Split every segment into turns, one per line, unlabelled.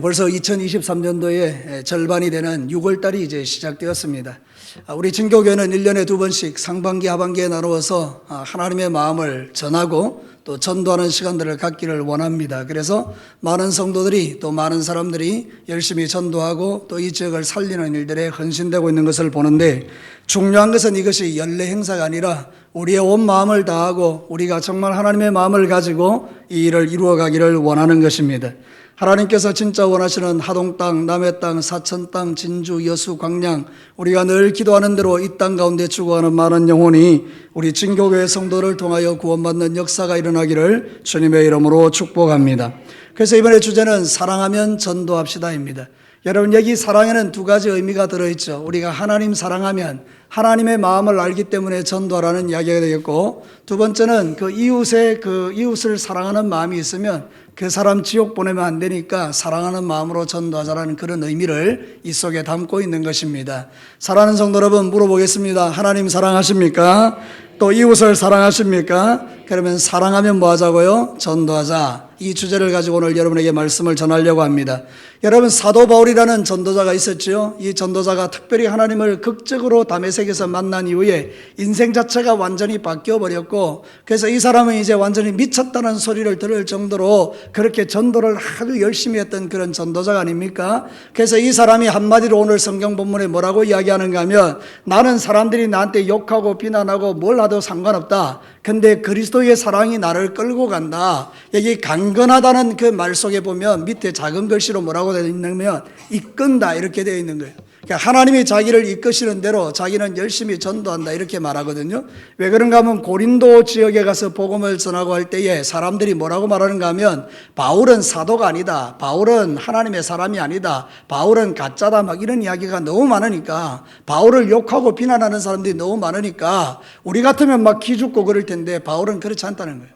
벌써 2023년도에 절반이 되는 6월달이 이제 시작되었습니다. 우리 진교교회는 1년에 2번씩 상반기, 하반기에 나누어서 하나님의 마음을 전하고 또 전도하는 시간들을 갖기를 원합니다. 그래서 많은 성도들이 또 많은 사람들이 열심히 전도하고 또 이 지역을 살리는 일들에 헌신되고 있는 것을 보는데, 중요한 것은 이것이 연례 행사가 아니라 우리의 온 마음을 다하고 우리가 정말 하나님의 마음을 가지고 이 일을 이루어 가기를 원하는 것입니다. 하나님께서 진짜 원하시는 하동 땅, 남해 땅, 사천 땅, 진주, 여수, 광양, 우리가 늘 기도하는 대로 이 땅 가운데 죽어가는 많은 영혼이 우리 진교교회 성도를 통하여 구원받는 역사가 일어나기를 주님의 이름으로 축복합니다. 그래서 이번에 주제는 사랑하면 전도합시다입니다. 여러분, 여기 사랑에는 두 가지 의미가 들어있죠. 우리가 하나님 사랑하면 하나님의 마음을 알기 때문에 전도하라는 이야기가 되겠고, 두 번째는 그 이웃을 사랑하는 마음이 있으면 그 사람 지옥 보내면 안 되니까 사랑하는 마음으로 전도하자라는 그런 의미를 이 속에 담고 있는 것입니다. 사랑하는 성도 여러분, 물어보겠습니다. 하나님 사랑하십니까? 또 이웃을 사랑하십니까? 그러면 사랑하면 뭐 하자고요? 전도하자. 이 주제를 가지고 오늘 여러분에게 말씀을 전하려고 합니다. 여러분, 사도 바울이라는 전도자가 있었죠. 이 전도자가 특별히 하나님을 극적으로 다메섹에서 만난 이후에 인생 자체가 완전히 바뀌어 버렸고, 그래서 이 사람은 이제 완전히 미쳤다는 소리를 들을 정도로 그렇게 전도를 아주 열심히 했던 그런 전도자가 아닙니까? 그래서 이 사람이 한마디로 오늘 성경 본문에 뭐라고 이야기하는가 하면, 나는 사람들이 나한테 욕하고 비난하고 뭘 하도 상관없다. 근데 그리스도의 사랑이 나를 끌고 간다. 여기 강건하다는 그 말 속에 보면 밑에 작은 글씨로 뭐라고 되어 있냐면 이끈다 이렇게 되어 있는 거예요. 그러니까 하나님이 자기를 이끄시는 대로 자기는 열심히 전도한다 이렇게 말하거든요. 왜 그런가 하면 고린도 지역에 가서 복음을 전하고 할 때에 사람들이 뭐라고 말하는가 하면, 바울은 사도가 아니다, 바울은 하나님의 사람이 아니다, 바울은 가짜다, 막 이런 이야기가 너무 많으니까, 바울을 욕하고 비난하는 사람들이 너무 많으니까 우리 같으면 막 기죽고 그럴 텐데 바울은 그렇지 않다는 거예요.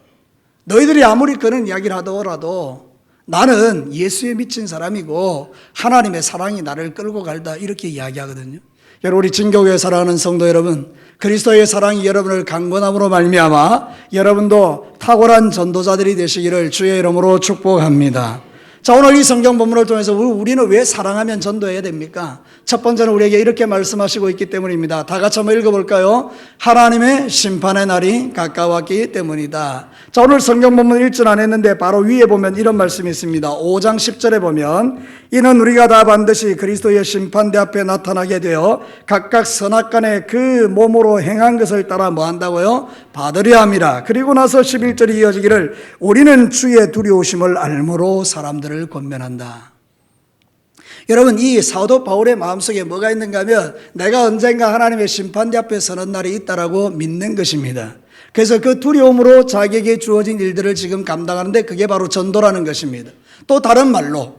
너희들이 아무리 그런 이야기를 하더라도 나는 예수에 미친 사람이고 하나님의 사랑이 나를 끌고 갈다 이렇게 이야기하거든요. 여러분, 우리 진교교회 사랑하는 성도 여러분, 그리스도의 사랑이 여러분을 강건함으로 말미암아 여러분도 탁월한 전도자들이 되시기를 주의 이름으로 축복합니다. 자, 오늘 이 성경 본문을 통해서 우리는 왜 사랑하면 전도해야 됩니까? 첫 번째는 우리에게 이렇게 말씀하시고 있기 때문입니다. 다 같이 한번 읽어볼까요? 하나님의 심판의 날이 가까웠기 때문이다. 자, 오늘 성경 본문 읽진 않았는데 바로 위에 보면 이런 말씀이 있습니다. 5장 10절에 보면, 이는 우리가 다 반드시 그리스도의 심판대 앞에 나타나게 되어 각각 선악간에 그 몸으로 행한 것을 따라 뭐 한다고요? 받으려 함이라. 그리고 나서 11절이 이어지기를, 우리는 주의 두려우심을 알므로 사람들을 권면한다. 여러분, 이 사도 바울의 마음속에 뭐가 있는가 하면, 내가 언젠가 하나님의 심판대 앞에 서는 날이 있다라고 믿는 것입니다. 그래서 그 두려움으로 자기에게 주어진 일들을 지금 감당하는데, 그게 바로 전도라는 것입니다. 또 다른 말로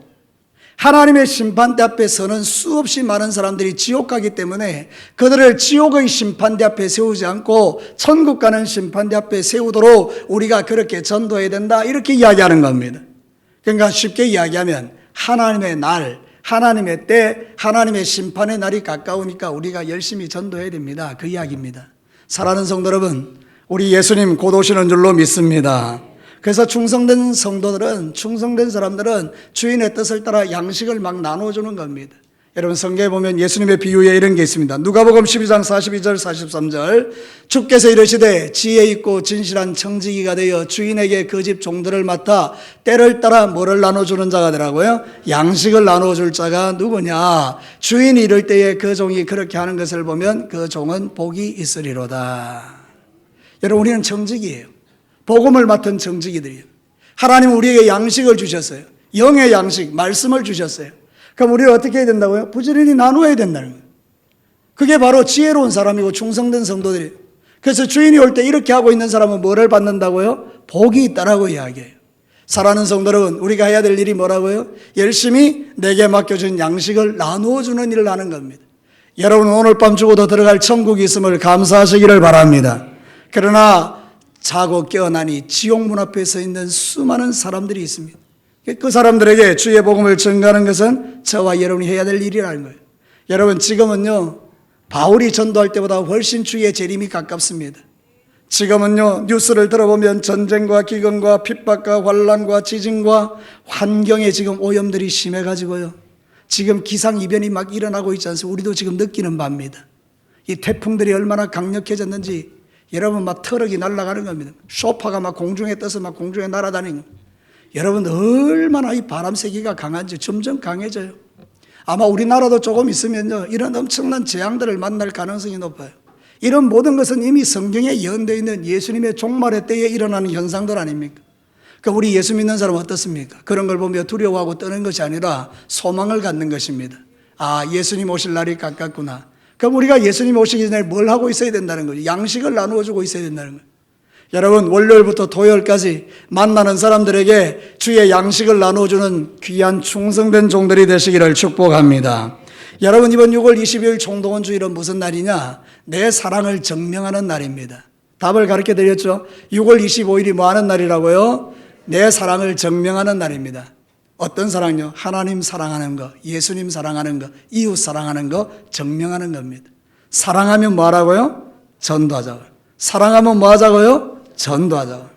하나님의 심판대 앞에 서는 수없이 많은 사람들이 지옥 가기 때문에 그들을 지옥의 심판대 앞에 세우지 않고 천국 가는 심판대 앞에 세우도록 우리가 그렇게 전도해야 된다, 이렇게 이야기하는 겁니다. 그러니까 쉽게 이야기하면 하나님의 날, 하나님의 때, 하나님의 심판의 날이 가까우니까 우리가 열심히 전도해야 됩니다. 그 이야기입니다. 사랑하는 성도 여러분, 우리 예수님 곧 오시는 줄로 믿습니다. 그래서 충성된 성도들은, 충성된 사람들은 주인의 뜻을 따라 양식을 막 나눠주는 겁니다. 여러분, 성경에 보면 예수님의 비유에 이런 게 있습니다. 누가복음 12장 42절 43절, 주께서 이르시되 지혜 있고 진실한 청지기가 되어 주인에게 그 집 종들을 맡아 때를 따라 뭐를 나눠주는 자가 되라고요? 양식을 나눠줄 자가 누구냐? 주인이 이럴 때에 그 종이 그렇게 하는 것을 보면 그 종은 복이 있으리로다. 여러분, 우리는 청지기예요. 복음을 맡은 청지기들이에요. 하나님은 우리에게 양식을 주셨어요. 영의 양식, 말씀을 주셨어요. 그럼 우리는 어떻게 해야 된다고요? 부지런히 나누어야 된다는 거예요. 그게 바로 지혜로운 사람이고 충성된 성도들이에요. 그래서 주인이 올 때 이렇게 하고 있는 사람은 뭐를 받는다고요? 복이 있다라고 이야기해요. 사랑하는 성도 여러분, 우리가 해야 될 일이 뭐라고요? 열심히 내게 맡겨진 양식을 나누어 주는 일을 하는 겁니다. 여러분은 오늘 밤 죽어도 들어갈 천국이 있음을 감사하시기를 바랍니다. 그러나 자고 깨어나니 지옥 문 앞에 서 있는 수많은 사람들이 있습니다. 그 사람들에게 주의 복음을 전가하는 것은 저와 여러분이 해야 될 일이라는 거예요. 여러분, 지금은요, 바울이 전도할 때보다 훨씬 주의 재림이 가깝습니다. 지금은요, 뉴스를 들어보면 전쟁과 기근과 핍박과 환란과 지진과 환경에 지금 오염들이 심해가지고요. 지금 기상이변이 막 일어나고 있지 않습니까? 우리도 지금 느끼는 바입니다. 이 태풍들이 얼마나 강력해졌는지 여러분 막 트럭이 날아가는 겁니다. 쇼파가 막 공중에 떠서 막 공중에 날아다니는 겁니다. 여러분 얼마나 이 바람 세기가 강한지 점점 강해져요. 아마 우리나라도 조금 있으면요, 이런 엄청난 재앙들을 만날 가능성이 높아요. 이런 모든 것은 이미 성경에 예언되어 있는 예수님의 종말의 때에 일어나는 현상들 아닙니까? 그러니까 우리 예수 믿는 사람은 어떻습니까? 그런 걸 보며 두려워하고 떠는 것이 아니라 소망을 갖는 것입니다. 아, 예수님 오실 날이 가깝구나. 그럼 우리가 예수님 오시기 전에 뭘 하고 있어야 된다는 거죠. 양식을 나누어 주고 있어야 된다는 거예요. 여러분, 월요일부터 토요일까지 만나는 사람들에게 주의 양식을 나누어주는 귀한 충성된 종들이 되시기를 축복합니다. 여러분, 이번 6월 20일 총동원 주일은 무슨 날이냐? 내 사랑을 증명하는 날입니다. 답을 가르쳐 드렸죠? 6월 25일이 뭐 하는 날이라고요? 내 사랑을 증명하는 날입니다. 어떤 사랑요? 하나님 사랑하는 거, 예수님 사랑하는 거, 이웃 사랑하는 거 증명하는 겁니다. 사랑하면 뭐 하라고요? 전도하자고요. 사랑하면 뭐 하자고요? 전도하자고요.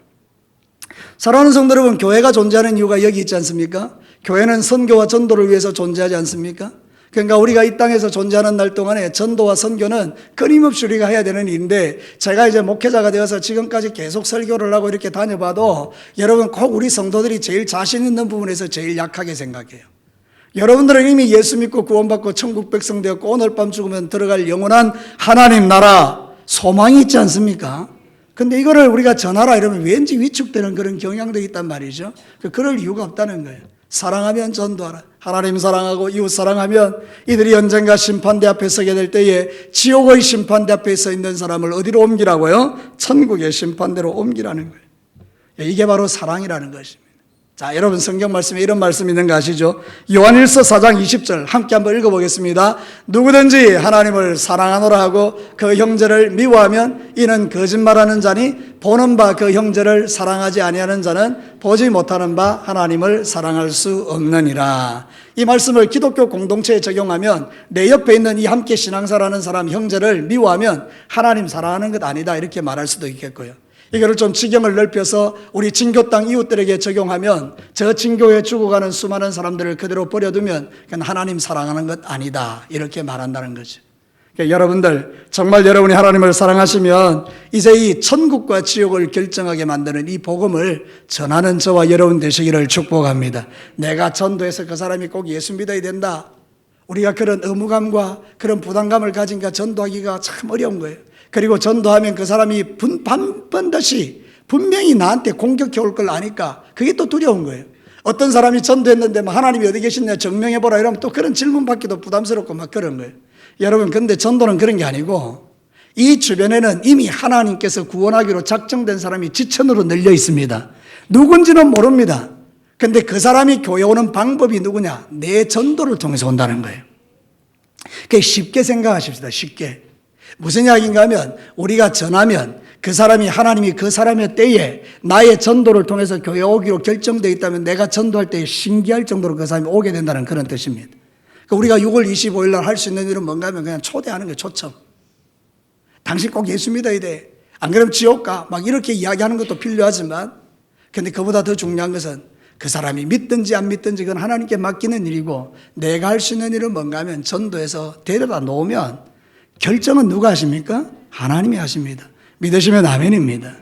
사랑하는 성도 여러분, 교회가 존재하는 이유가 여기 있지 않습니까? 교회는 선교와 전도를 위해서 존재하지 않습니까? 그러니까 우리가 이 땅에서 존재하는 날 동안에 전도와 선교는 끊임없이 우리가 해야 되는 일인데, 제가 이제 목회자가 되어서 지금까지 계속 설교를 하고 이렇게 다녀봐도 여러분 꼭 우리 성도들이 제일 자신 있는 부분에서 제일 약하게 생각해요. 여러분들은 이미 예수 믿고 구원받고 천국 백성 되었고 오늘 밤 죽으면 들어갈 영원한 하나님 나라 소망이 있지 않습니까? 근데 이거를 우리가 전하라 이러면 왠지 위축되는 그런 경향도 있단 말이죠. 그럴 이유가 없다는 거예요. 사랑하면 전도하라. 하나님 사랑하고 이웃 사랑하면 이들이 언젠가 심판대 앞에 서게 될 때에 지옥의 심판대 앞에 서 있는 사람을 어디로 옮기라고요? 천국의 심판대로 옮기라는 거예요. 이게 바로 사랑이라는 것입니다. 자, 여러분 성경 말씀에 이런 말씀 있는 거 아시죠? 요한일서 4장 20절 함께 한번 읽어보겠습니다. 누구든지 하나님을 사랑하노라 하고 그 형제를 미워하면 이는 거짓말하는 자니 보는 바 그 형제를 사랑하지 아니하는 자는 보지 못하는 바 하나님을 사랑할 수 없느니라. 이 말씀을 기독교 공동체에 적용하면 내 옆에 있는 이 함께 신앙사라는 사람 형제를 미워하면 하나님 사랑하는 것 아니다 이렇게 말할 수도 있겠고요. 이거를 좀 지경을 넓혀서 우리 진교 땅 이웃들에게 적용하면 저 진교에 죽어가는 수많은 사람들을 그대로 버려두면 그건 하나님 사랑하는 것 아니다 이렇게 말한다는 거죠. 그러니까 여러분들 정말 여러분이 하나님을 사랑하시면 이제 이 천국과 지옥을 결정하게 만드는 이 복음을 전하는 저와 여러분 되시기를 축복합니다. 내가 전도해서 그 사람이 꼭 예수 믿어야 된다. 우리가 그런 의무감과 그런 부담감을 가진가 전도하기가 참 어려운 거예요. 그리고 전도하면 그 사람이 반드시 분명히 나한테 공격해 올 걸 아니까 그게 또 두려운 거예요. 어떤 사람이 전도했는데 하나님이 어디 계시냐 증명해보라 이러면 또 그런 질문 받기도 부담스럽고 막 그런 거예요. 여러분 근데 전도는 그런 게 아니고 이 주변에는 이미 하나님께서 구원하기로 작정된 사람이 지천으로 널려 있습니다. 누군지는 모릅니다. 근데 그 사람이 교회 오는 방법이 누구냐? 내 전도를 통해서 온다는 거예요. 그게 쉽게 생각하십시다. 쉽게. 무슨 이야기인가 하면 우리가 전하면 그 사람이 하나님이 그 사람의 때에 나의 전도를 통해서 교회 오기로 결정되어 있다면 내가 전도할 때 신기할 정도로 그 사람이 오게 된다는 그런 뜻입니다. 그러니까 우리가 6월 25일 날 할 수 있는 일은 뭔가 하면 그냥 초대하는 거예요. 초청. 당신 꼭 예수 믿어야 돼. 안 그러면 지옥 가. 막 이렇게 이야기하는 것도 필요하지만 근데 그보다 더 중요한 것은 그 사람이 믿든지 안 믿든지 그건 하나님께 맡기는 일이고 내가 할 수 있는 일은 뭔가 하면 전도해서 데려다 놓으면 결정은 누가 하십니까? 하나님이 하십니다. 믿으시면 아멘입니다.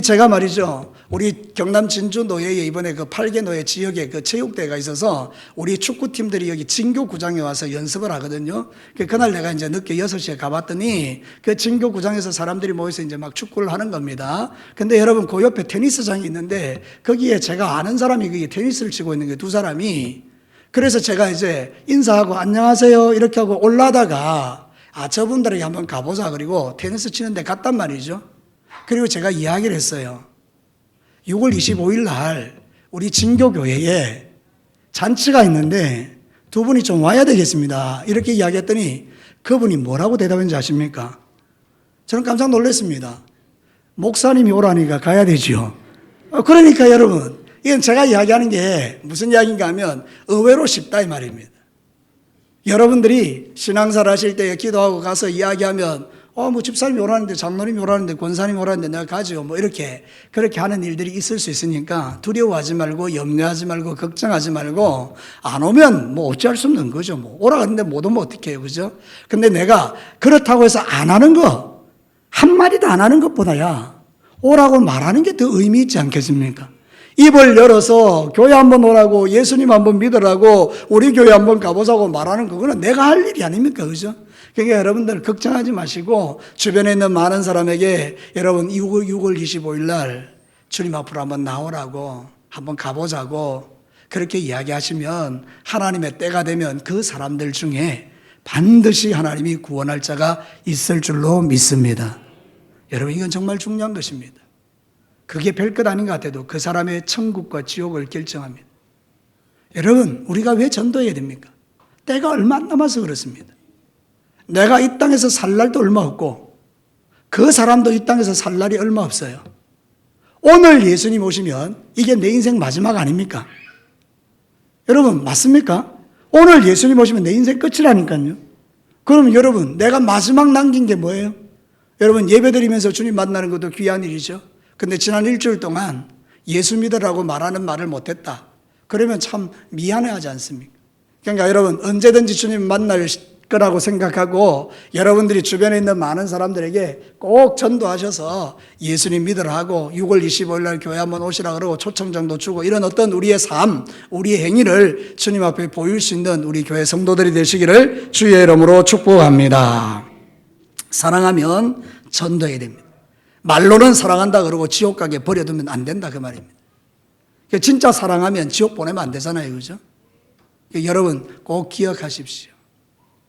제가 말이죠. 우리 경남 진주 노예에 이번에 그 8개 노예 지역에 그 체육대회가 있어서 우리 축구팀들이 여기 진교구장에 와서 연습을 하거든요. 그날 내가 이제 늦게 6시에 가봤더니 그 진교구장에서 사람들이 모여서 이제 막 축구를 하는 겁니다. 근데 여러분 그 옆에 테니스장이 있는데 거기에 제가 아는 사람이 거기 테니스를 치고 있는 게 두 사람이 그래서 제가 이제 인사하고 안녕하세요 이렇게 하고 올라다가 저분들에게 한번 가보자 그리고 테니스 치는데 갔단 말이죠. 그리고 제가 이야기를 했어요. 6월 25일 날 우리 진교교회에 잔치가 있는데 두 분이 좀 와야 되겠습니다. 이렇게 이야기했더니 그분이 뭐라고 대답했는지 아십니까? 저는 깜짝 놀랐습니다. 목사님이 오라니까 가야 되죠. 그러니까 여러분 이건 제가 이야기하는 게 무슨 이야기인가 하면 의외로 쉽다 이 말입니다. 여러분들이 신앙생활 하실 때 기도하고 가서 이야기하면 뭐 집사님이 오라는데, 장로님이 오라는데, 권사님이 오라는데 내가 가죠. 뭐 이렇게, 그렇게 하는 일들이 있을 수 있으니까 두려워하지 말고, 염려하지 말고, 걱정하지 말고, 안 오면 뭐 어찌할 수 없는 거죠. 뭐 오라 그러는데 못 오면 어떻게 해요. 그죠? 근데 내가 그렇다고 해서 안 하는 거, 한마디도 안 하는 것보다야 오라고 말하는 게 더 의미 있지 않겠습니까? 입을 열어서 교회 한번 오라고, 예수님 한번 믿으라고, 우리 교회 한번 가보자고 말하는 그거는 내가 할 일이 아닙니까? 그죠? 그러니까 여러분들 걱정하지 마시고 주변에 있는 많은 사람에게 여러분 6월 25일 날 주님 앞으로 한번 나오라고, 한번 가보자고 그렇게 이야기하시면 하나님의 때가 되면 그 사람들 중에 반드시 하나님이 구원할 자가 있을 줄로 믿습니다. 여러분 이건 정말 중요한 것입니다. 그게 별것 아닌 것 같아도 그 사람의 천국과 지옥을 결정합니다. 여러분 우리가 왜 전도해야 됩니까? 때가 얼마 안 남아서 그렇습니다. 내가 이 땅에서 살 날도 얼마 없고 그 사람도 이 땅에서 살 날이 얼마 없어요. 오늘 예수님 오시면 이게 내 인생 마지막 아닙니까? 여러분 맞습니까? 오늘 예수님 오시면 내 인생 끝이라니까요. 그럼 여러분 내가 마지막 남긴 게 뭐예요? 여러분 예배드리면서 주님 만나는 것도 귀한 일이죠. 근데 지난 일주일 동안 예수 믿으라고 말하는 말을 못했다. 그러면 참 미안해하지 않습니까? 그러니까 여러분 언제든지 주님 만날 거라고 생각하고 여러분들이 주변에 있는 많은 사람들에게 꼭 전도하셔서 예수님 믿으라 하고 6월 25일 날 교회 한번 오시라 그러고 초청장도 주고 이런 어떤 우리의 삶, 우리의 행위를 주님 앞에 보일 수 있는 우리 교회 성도들이 되시기를 주의 이름으로 축복합니다. 사랑하면 전도해야 됩니다. 말로는 사랑한다 그러고 지옥 가게 버려두면 안 된다 그 말입니다. 진짜 사랑하면 지옥 보내면 안 되잖아요. 그죠? 여러분 꼭 기억하십시오.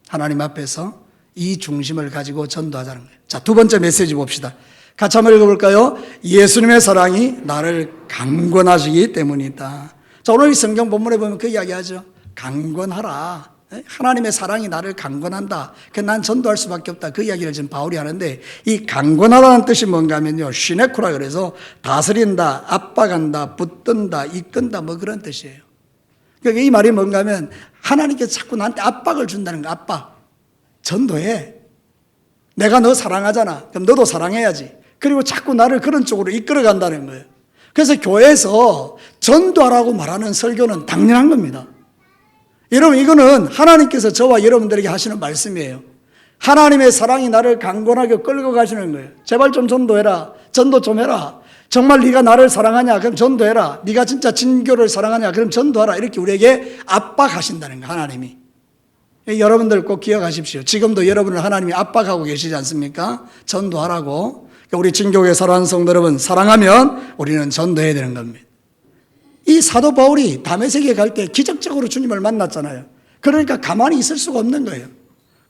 하나님 앞에서 이 중심을 가지고 전도하자는 거예요. 자, 두 번째 메시지 봅시다. 같이 한번 읽어볼까요? 예수님의 사랑이 나를 강권하시기 때문이다. 자, 오늘 이 성경 본문에 보면 그 이야기하죠. 강권하라. 하나님의 사랑이 나를 강권한다. 난 전도할 수밖에 없다. 그 이야기를 지금 바울이 하는데 이 강권하라는 뜻이 뭔가 하면요. 시네쿠라 그래서 다스린다, 압박한다, 붙든다, 이끈다 뭐 그런 뜻이에요. 그러니까 이 말이 뭔가 하면 하나님께서 자꾸 나한테 압박을 준다는 거야. 압박. 전도해. 내가 너 사랑하잖아. 그럼 너도 사랑해야지. 그리고 자꾸 나를 그런 쪽으로 이끌어 간다는 거예요. 그래서 교회에서 전도하라고 말하는 설교는 당연한 겁니다. 여러분 이거는 하나님께서 저와 여러분들에게 하시는 말씀이에요. 하나님의 사랑이 나를 강권하게 끌고 가시는 거예요. 제발 좀 전도해라. 전도 좀 해라. 정말 네가 나를 사랑하냐? 그럼 전도해라. 네가 진짜 진교를 사랑하냐? 그럼 전도하라. 이렇게 우리에게 압박하신다는 거예요. 하나님이. 여러분들 꼭 기억하십시오. 지금도 여러분을 하나님이 압박하고 계시지 않습니까? 전도하라고. 우리 진교회 사랑하는 성도 여러분, 사랑하면 우리는 전도해야 되는 겁니다. 이 사도 바울이 다메섹에 갈 때 기적적으로 주님을 만났잖아요. 그러니까 가만히 있을 수가 없는 거예요.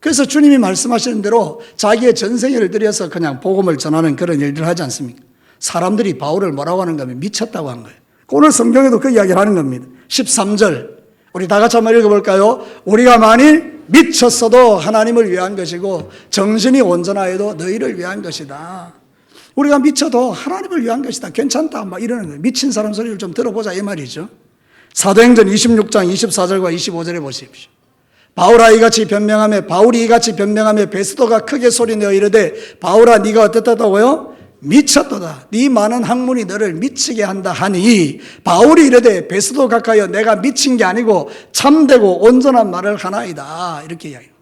그래서 주님이 말씀하시는 대로 자기의 전생애를 들여서 그냥 복음을 전하는 그런 일들을 하지 않습니까? 사람들이 바울을 뭐라고 하는가 하면 미쳤다고 한 거예요. 오늘 성경에도 그 이야기를 하는 겁니다. 13절 우리 다 같이 한번 읽어볼까요? 우리가 만일 미쳤어도 하나님을 위한 것이고 정신이 온전하여도 너희를 위한 것이다. 우리가 미쳐도 하나님을 위한 것이다. 괜찮다 막 이러는 거예요. 미친 사람 소리를 좀 들어보자 이 말이죠. 사도행전 26장 24절과 25절에 보십시오. 바울이 이같이 변명하며 베스도가 크게 소리내어 이르되 바울아 네가 어떻다고요? 미쳤도다. 네 많은 학문이 너를 미치게 한다 하니 바울이 이르되 베스도 가까이여 내가 미친 게 아니고 참되고 온전한 말을 하나이다. 이렇게 이야기해요.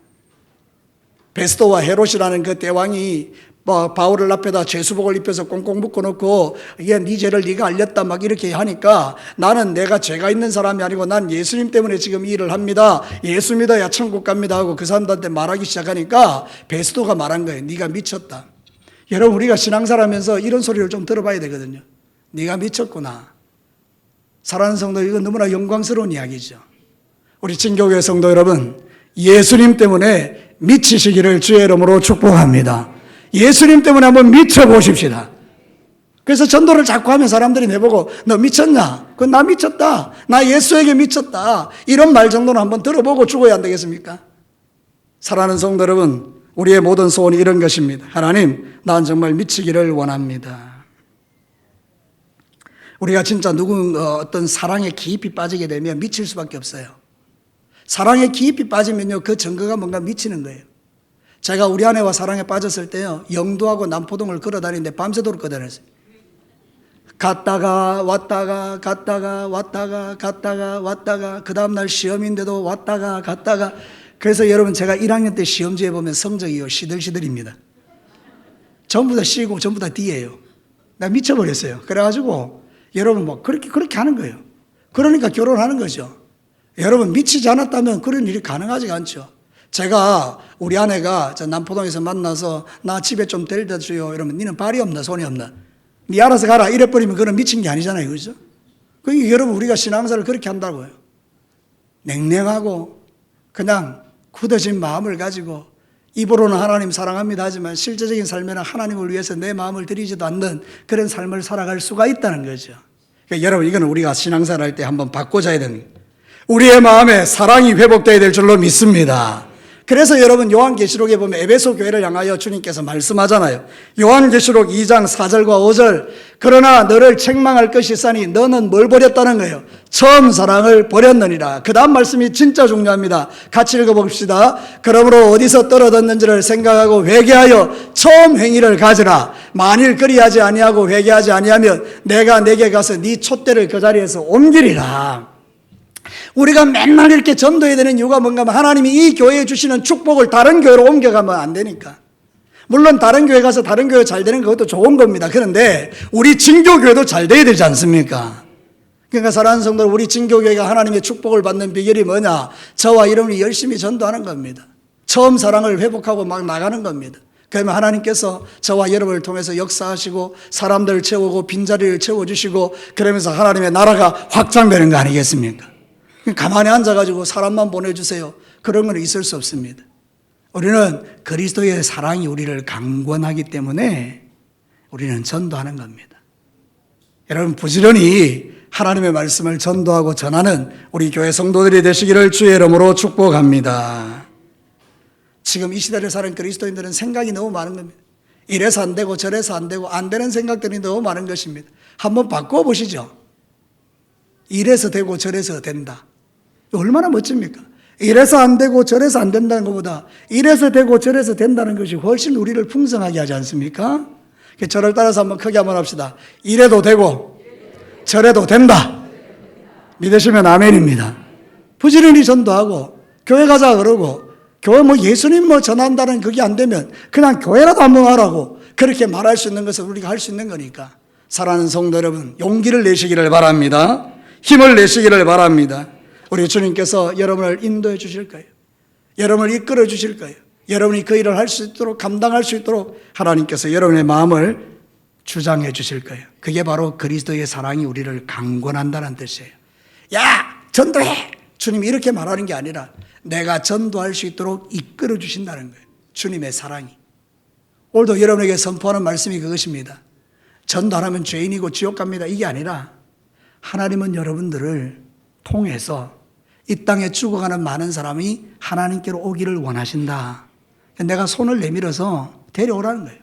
베스도와 헤롯이라는 그 대왕이 바울을 앞에다 죄수복을 입혀서 꽁꽁 묶어놓고 이게 네 죄를 네가 알렸다 막 이렇게 하니까 나는 내가 죄가 있는 사람이 아니고 난 예수님 때문에 지금 이 일을 합니다. 예수 믿어야 천국 갑니다 하고 그 사람들한테 말하기 시작하니까 베스도가 말한 거예요. 네가 미쳤다. 여러분 우리가 신앙생활하면서 이런 소리를 좀 들어봐야 되거든요. 네가 미쳤구나. 사랑하는 성도 이건 너무나 영광스러운 이야기죠. 우리 진교회 성도 여러분 예수님 때문에 미치시기를 주의 이름으로 축복합니다. 예수님 때문에 한번 미쳐보십시다. 그래서 전도를 자꾸 하면 사람들이 내보고 너 미쳤냐? 그건 나 미쳤다. 나 예수에게 미쳤다. 이런 말 정도는 한번 들어보고 죽어야 안 되겠습니까? 사랑하는 성도 여러분 우리의 모든 소원이 이런 것입니다. 하나님 난 정말 미치기를 원합니다. 우리가 진짜 어떤 사랑에 깊이 빠지게 되면 미칠 수밖에 없어요. 사랑에 깊이 빠지면요 그 증거가 뭔가 미치는 거예요. 제가 우리 아내와 사랑에 빠졌을 때요, 영도하고 남포동을 걸어 다니는데 밤새도록 걸어 다녔어요. 갔다가 왔다가 갔다가 왔다가 갔다가 왔다가 그 다음날 시험인데도 왔다가 갔다가. 그래서 여러분, 제가 1학년 때 시험지에 보면 성적이요 시들시들입니다. 전부 다 C고 전부 다 D예요. 나 미쳐버렸어요. 그래가지고 여러분 뭐 그렇게 하는 거예요. 그러니까 결혼하는 거죠. 여러분, 미치지 않았다면 그런 일이 가능하지가 않죠. 제가 우리 아내가 저 남포동에서 만나서 나 집에 좀 데려다 줘요 이러면 니는 발이 없나 손이 없나, 니 알아서 가라 이래버리면 그건 미친 게 아니잖아요. 그죠? 그러니까 여러분, 우리가 신앙생활을 그렇게 한다고요. 냉랭하고 그냥 굳어진 마음을 가지고 입으로는 하나님 사랑합니다 하지만 실제적인 삶에는 하나님을 위해서 내 마음을 들이지도 않는 그런 삶을 살아갈 수가 있다는 거죠. 그러니까 여러분, 이건 우리가 신앙생활 할 때 한번 바꿔줘야 되는 거예요. 우리의 마음에 사랑이 회복되어야 될 줄로 믿습니다. 그래서 여러분, 요한계시록에 보면 에베소 교회를 향하여 주님께서 말씀하잖아요. 요한계시록 2장 4절과 5절, 그러나 너를 책망할 것이 싸니 너는 뭘 버렸다는 거예요? 처음 사랑을 버렸느니라. 그 다음 말씀이 진짜 중요합니다. 같이 읽어봅시다. 그러므로 어디서 떨어졌는지를 생각하고 회개하여 처음 행위를 가지라. 만일 그리하지 아니하고 회개하지 아니하면 내가 내게 가서 네 촛대를 그 자리에서 옮기리라. 우리가 맨날 이렇게 전도해야 되는 이유가 뭔가 하면 하나님이 이 교회에 주시는 축복을 다른 교회로 옮겨가면 안 되니까. 물론 다른 교회 가서 다른 교회 잘 되는 것도 좋은 겁니다. 그런데 우리 진교교회도 잘 돼야 되지 않습니까? 그러니까 사랑하는 성도, 우리 진교교회가 하나님의 축복을 받는 비결이 뭐냐? 저와 여러분이 열심히 전도하는 겁니다. 처음 사랑을 회복하고 막 나가는 겁니다. 그러면 하나님께서 저와 여러분을 통해서 역사하시고 사람들을 채우고 빈자리를 채워주시고 그러면서 하나님의 나라가 확장되는 거 아니겠습니까? 가만히 앉아가지고 사람만 보내주세요, 그런 건 있을 수 없습니다. 우리는 그리스도의 사랑이 우리를 강권하기 때문에 우리는 전도하는 겁니다. 여러분, 부지런히 하나님의 말씀을 전도하고 전하는 우리 교회 성도들이 되시기를 주의 이름으로 축복합니다. 지금 이 시대를 사는 그리스도인들은 생각이 너무 많은 겁니다. 이래서 안 되고 저래서 안 되고 안 되는 생각들이 너무 많은 것입니다. 한번 바꿔보시죠. 이래서 되고 저래서 된다. 얼마나 멋집니까? 이래서 안 되고 저래서 안 된다는 것보다 이래서 되고 저래서 된다는 것이 훨씬 우리를 풍성하게 하지 않습니까? 저를 따라서 한번 크게 한번 합시다. 이래도 되고 저래도 된다. 믿으시면 아멘입니다. 부지런히 전도하고 교회 가자 그러고, 교회 뭐 예수님 뭐 전한다는 그게 안 되면 그냥 교회라도 한번 하라고 그렇게 말할 수 있는 것을 우리가 할 수 있는 거니까. 사랑하는 성도 여러분, 용기를 내시기를 바랍니다. 힘을 내시기를 바랍니다. 우리 주님께서 여러분을 인도해 주실 거예요. 여러분을 이끌어 주실 거예요. 여러분이 그 일을 할 수 있도록, 감당할 수 있도록 하나님께서 여러분의 마음을 주장해 주실 거예요. 그게 바로 그리스도의 사랑이 우리를 강권한다는 뜻이에요. 야, 전도해! 주님이 이렇게 말하는 게 아니라 내가 전도할 수 있도록 이끌어 주신다는 거예요. 주님의 사랑이. 오늘도 여러분에게 선포하는 말씀이 그것입니다. 전도 안 하면 죄인이고 지옥 갑니다, 이게 아니라 하나님은 여러분들을 통해서 이 땅에 죽어가는 많은 사람이 하나님께로 오기를 원하신다. 내가 손을 내밀어서 데려오라는 거예요.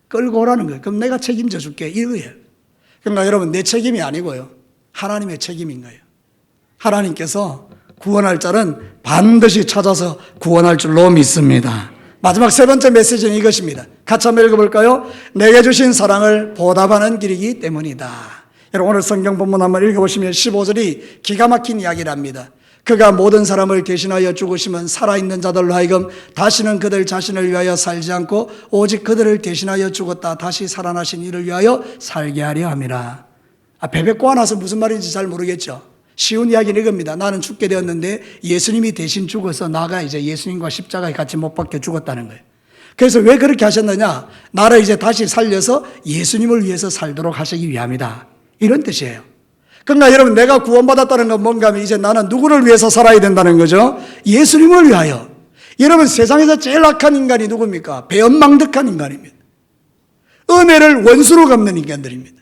끌고 오라는 거예요. 그럼 내가 책임져 줄게, 이거예요. 그러니까 여러분, 내 책임이 아니고요, 하나님의 책임인 거예요. 하나님께서 구원할 자는 반드시 찾아서 구원할 줄로 믿습니다. 마지막 세 번째 메시지는 이것입니다. 같이 한번 읽어볼까요? 내게 주신 사랑을 보답하는 길이기 때문이다. 여러분, 오늘 성경 본문 한번 읽어보시면 15절이 기가 막힌 이야기랍니다. 그가 모든 사람을 대신하여 죽으시면 살아있는 자들로 하여금 다시는 그들 자신을 위하여 살지 않고 오직 그들을 대신하여 죽었다 다시 살아나신 이를 위하여 살게 하려 함이라. 베베 꼬아놔서 무슨 말인지 잘 모르겠죠. 쉬운 이야기는 이겁니다. 나는 죽게 되었는데 예수님이 대신 죽어서 나가 이제 예수님과 십자가에 같이 못 박혀 죽었다는 거예요. 그래서 왜 그렇게 하셨느냐? 나를 이제 다시 살려서 예수님을 위해서 살도록 하시기 위함이다, 이런 뜻이에요. 그러니까 여러분, 내가 구원받았다는 건 뭔가 하면 이제 나는 누구를 위해서 살아야 된다는 거죠? 예수님을 위하여. 여러분, 세상에서 제일 악한 인간이 누굽니까? 배은망덕한 인간입니다. 은혜를 원수로 갚는 인간들입니다.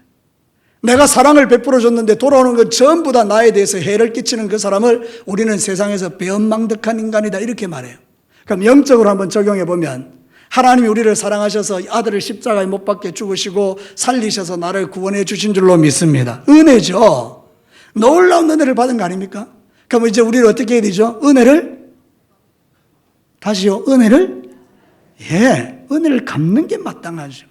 내가 사랑을 베풀어 줬는데 돌아오는 건 전부 다 나에 대해서 해를 끼치는 그 사람을 우리는 세상에서 배은망덕한 인간이다, 이렇게 말해요. 그럼 영적으로 한번 적용해 보면, 하나님이 우리를 사랑하셔서 아들을 십자가에 못 박게 죽으시고 살리셔서 나를 구원해 주신 줄로 믿습니다. 은혜죠. 놀라운 은혜를 받은 거 아닙니까? 그럼 이제 우리를 어떻게 해야 되죠? 은혜를 다시요, 은혜를 은혜를 갚는 게 마땅하죠.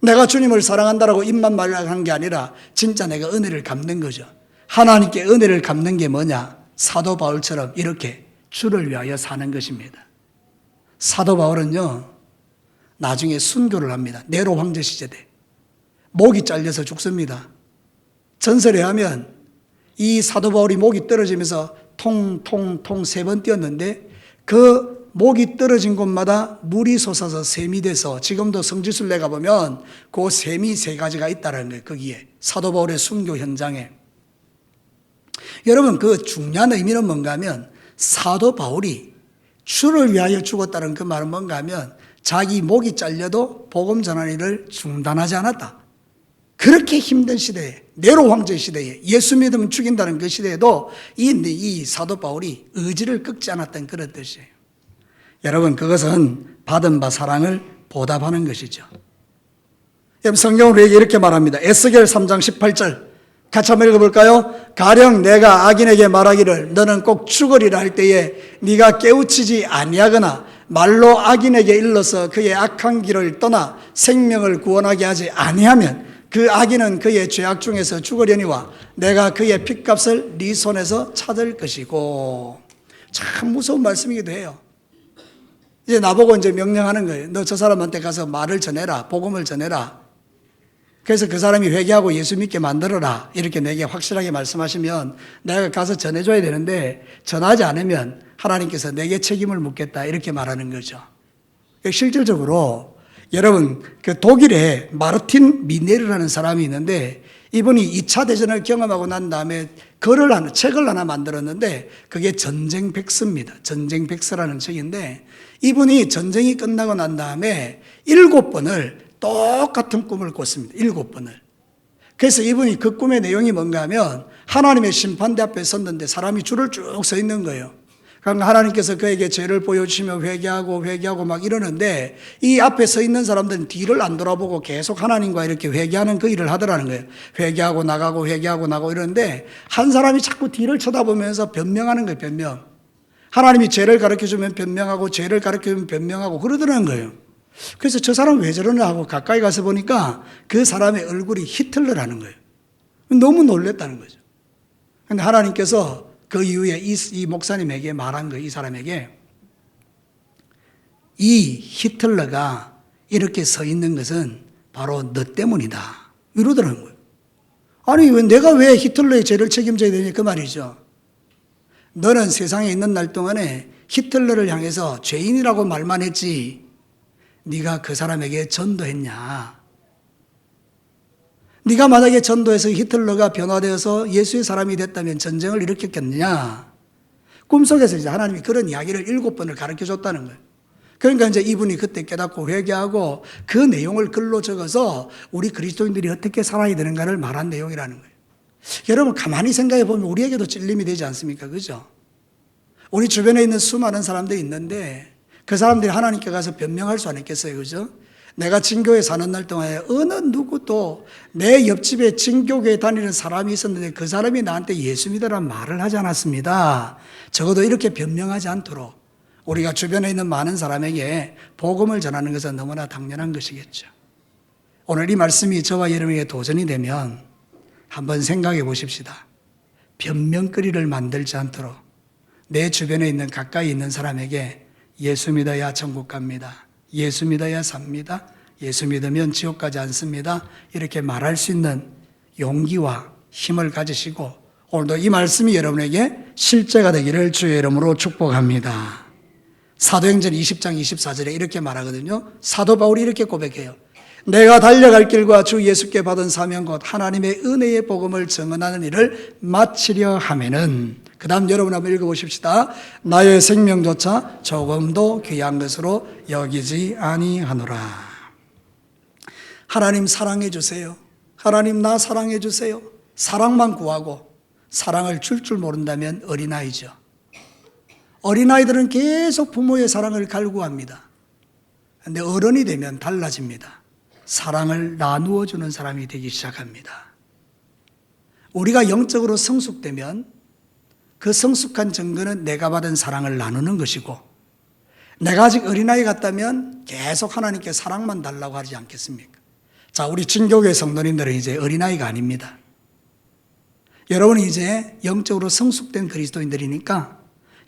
내가 주님을 사랑한다라고 입만 말하는 게 아니라 진짜 내가 은혜를 갚는 거죠. 하나님께 은혜를 갚는 게 뭐냐? 사도 바울처럼 이렇게 주를 위하여 사는 것입니다. 사도 바울은요, 나중에 순교를 합니다. 네로 황제 시대 때 목이 잘려서 죽습니다. 전설에 하면 이 사도 바울이 목이 떨어지면서 통통통 3번 뛰었는데 그 목이 떨어진 곳마다 물이 솟아서 샘이 돼서 지금도 성지순례 가보면 그 샘이 3가지가 있다는 거예요. 거기에 사도 바울의 순교 현장에. 여러분, 그 중요한 의미는 뭔가 하면 사도 바울이 주를 위하여 죽었다는 그 말은 뭔가 하면 자기 목이 잘려도 복음 전하는 일을 중단하지 않았다. 그렇게 힘든 시대에, 네로 황제 시대에 예수 믿으면 죽인다는 그 시대에도 이 사도 바울이 의지를 꺾지 않았던 그런 뜻이에요. 여러분, 그것은 받은 바 사랑을 보답하는 것이죠. 여러분, 성경은 우리에게 이렇게 말합니다. 에스겔 3장 18절 같이 한번 읽어볼까요? 가령 내가 악인에게 말하기를 너는 꼭 죽으리라 할 때에 네가 깨우치지 아니하거나 말로 악인에게 일러서 그의 악한 길을 떠나 생명을 구원하게 하지 아니하면 그 악인은 그의 죄악 중에서 죽으려니와 내가 그의 핏값을 네 손에서 찾을 것이고. 참 무서운 말씀이기도 해요. 이제 나보고 이제 명령하는 거예요. 너 저 사람한테 가서 말을 전해라. 복음을 전해라. 그래서 그 사람이 회개하고 예수 믿게 만들어라. 이렇게 내게 확실하게 말씀하시면 내가 가서 전해줘야 되는데 전하지 않으면 하나님께서 내게 책임을 묻겠다. 이렇게 말하는 거죠. 실질적으로 여러분, 그 독일에 마르틴 미네르라는 사람이 있는데 이분이 2차 대전을 경험하고 난 다음에 책을 하나 만들었는데 그게 전쟁 백서입니다. 전쟁 백서라는 책인데 이분이 전쟁이 끝나고 난 다음에 7번을 똑같은 꿈을 꿨습니다. 7번을. 그래서 이분이 그 꿈의 내용이 뭔가 하면 하나님의 심판대 앞에 섰는데 사람이 줄을 쭉 서 있는 거예요. 그러니까 하나님께서 그에게 죄를 보여주시며 회개하고 막 이러는데 이 앞에 서 있는 사람들은 뒤를 안 돌아보고 계속 하나님과 이렇게 회개하는 그 일을 하더라는 거예요. 회개하고 나가고 이러는데 한 사람이 자꾸 뒤를 쳐다보면서 변명하는 거예요. 변명. 하나님이 죄를 가르쳐주면 변명하고 죄를 가르쳐주면 변명하고 그러더라는 거예요. 그래서 저 사람 왜 저러나 하고 가까이 가서 보니까 그 사람의 얼굴이 히틀러라는 거예요. 너무 놀랬다는 거죠. 그런데 하나님께서 그 이후에 이 목사님에게 말한 거예요. 이 사람에게 이 히틀러가 이렇게 서 있는 것은 바로 너 때문이다. 이러더라는 거예요. 아니 내가 왜 히틀러의 죄를 책임져야 되냐 그 말이죠. 너는 세상에 있는 날 동안에 히틀러를 향해서 죄인이라고 말만 했지 네가 그 사람에게 전도했냐? 네가 만약에 전도해서 히틀러가 변화되어서 예수의 사람이 됐다면 전쟁을 일으켰겠느냐? 꿈속에서 이제 하나님이 그런 이야기를 7번을 가르쳐 줬다는 거예요. 그러니까 이제 이분이 그때 깨닫고 회개하고 그 내용을 글로 적어서 우리 그리스도인들이 어떻게 살아야 되는가를 말한 내용이라는 거예요. 여러분 가만히 생각해 보면 우리에게도 찔림이 되지 않습니까? 그죠? 우리 주변에 있는 수많은 사람들이 있는데 그 사람들이 하나님께 가서 변명할 수 있겠어요? 그죠? 내가 진교회 사는 날 동안에 어느 누구도 내 옆집에 진교회에 다니는 사람이 있었는데 그 사람이 나한테 예수 믿으라는 말을 하지 않았습니다. 적어도 이렇게 변명하지 않도록 우리가 주변에 있는 많은 사람에게 복음을 전하는 것은 너무나 당연한 것이겠죠. 오늘 이 말씀이 저와 여러분에게 도전이 되면 한번 생각해 보십시다. 변명거리를 만들지 않도록 내 주변에 있는 가까이 있는 사람에게 예수 믿어야 천국 갑니다. 예수 믿어야 삽니다. 예수 믿으면 지옥 가지 않습니다. 이렇게 말할 수 있는 용기와 힘을 가지시고 오늘도 이 말씀이 여러분에게 실제가 되기를 주의 이름으로 축복합니다. 사도행전 20장 24절에 이렇게 말하거든요. 사도 바울이 이렇게 고백해요. 내가 달려갈 길과 주 예수께 받은 사명 곧 하나님의 은혜의 복음을 증언하는 일을 마치려 하면은 그 다음 여러분 한번 읽어보십시다. 나의 생명조차 조금도 귀한 것으로 여기지 아니하노라. 하나님 사랑해 주세요. 하나님 나 사랑해 주세요. 사랑만 구하고 사랑을 줄 모른다면 어린아이죠. 어린아이들은 계속 부모의 사랑을 갈구합니다. 그런데 어른이 되면 달라집니다. 사랑을 나누어 주는 사람이 되기 시작합니다. 우리가 영적으로 성숙되면 그 성숙한 증거는 내가 받은 사랑을 나누는 것이고 내가 아직 어린아이 같다면 계속 하나님께 사랑만 달라고 하지 않겠습니까? 자, 우리 진교회 성도님들은 이제 어린아이가 아닙니다. 여러분이 이제 영적으로 성숙된 그리스도인들이니까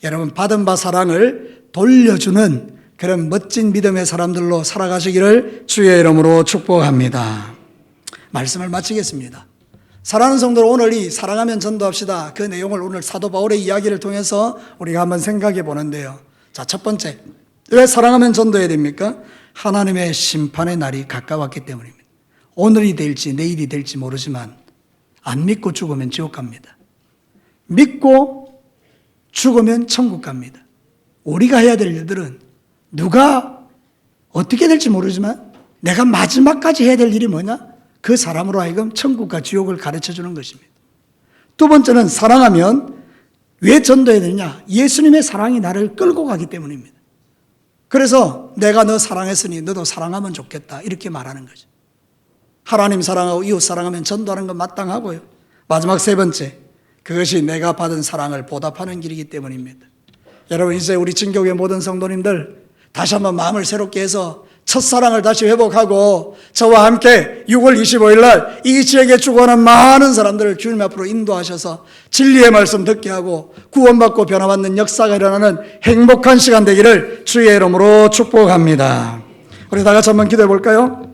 여러분 받은 바 사랑을 돌려주는 그런 멋진 믿음의 사람들로 살아가시기를 주의 이름으로 축복합니다. 말씀을 마치겠습니다. 사랑하는 성도들, 오늘 이 사랑하면 전도합시다. 그 내용을 오늘 사도 바울의 이야기를 통해서 우리가 한번 생각해 보는데요. 자, 첫 번째, 왜 사랑하면 전도해야 됩니까? 하나님의 심판의 날이 가까웠기 때문입니다. 오늘이 될지 내일이 될지 모르지만 안 믿고 죽으면 지옥 갑니다. 믿고 죽으면 천국 갑니다. 우리가 해야 될 일들은 누가 어떻게 될지 모르지만 내가 마지막까지 해야 될 일이 뭐냐? 그 사람으로 하여금 천국과 지옥을 가르쳐 주는 것입니다. 두 번째는 사랑하면 왜 전도해야 되느냐? 예수님의 사랑이 나를 끌고 가기 때문입니다. 그래서 내가 너 사랑했으니 너도 사랑하면 좋겠다, 이렇게 말하는 거죠. 하나님 사랑하고 이웃 사랑하면 전도하는 건 마땅하고요. 마지막 세 번째, 그것이 내가 받은 사랑을 보답하는 길이기 때문입니다. 여러분, 이제 우리 진교회 모든 성도님들 다시 한번 마음을 새롭게 해서 첫사랑을 다시 회복하고 저와 함께 6월 25일 날 이 지역에 죽어가는 많은 사람들을 주님 앞으로 인도하셔서 진리의 말씀 듣게 하고 구원받고 변화받는 역사가 일어나는 행복한 시간 되기를 주의 이름으로 축복합니다. 우리 다 같이 한번 기도해 볼까요?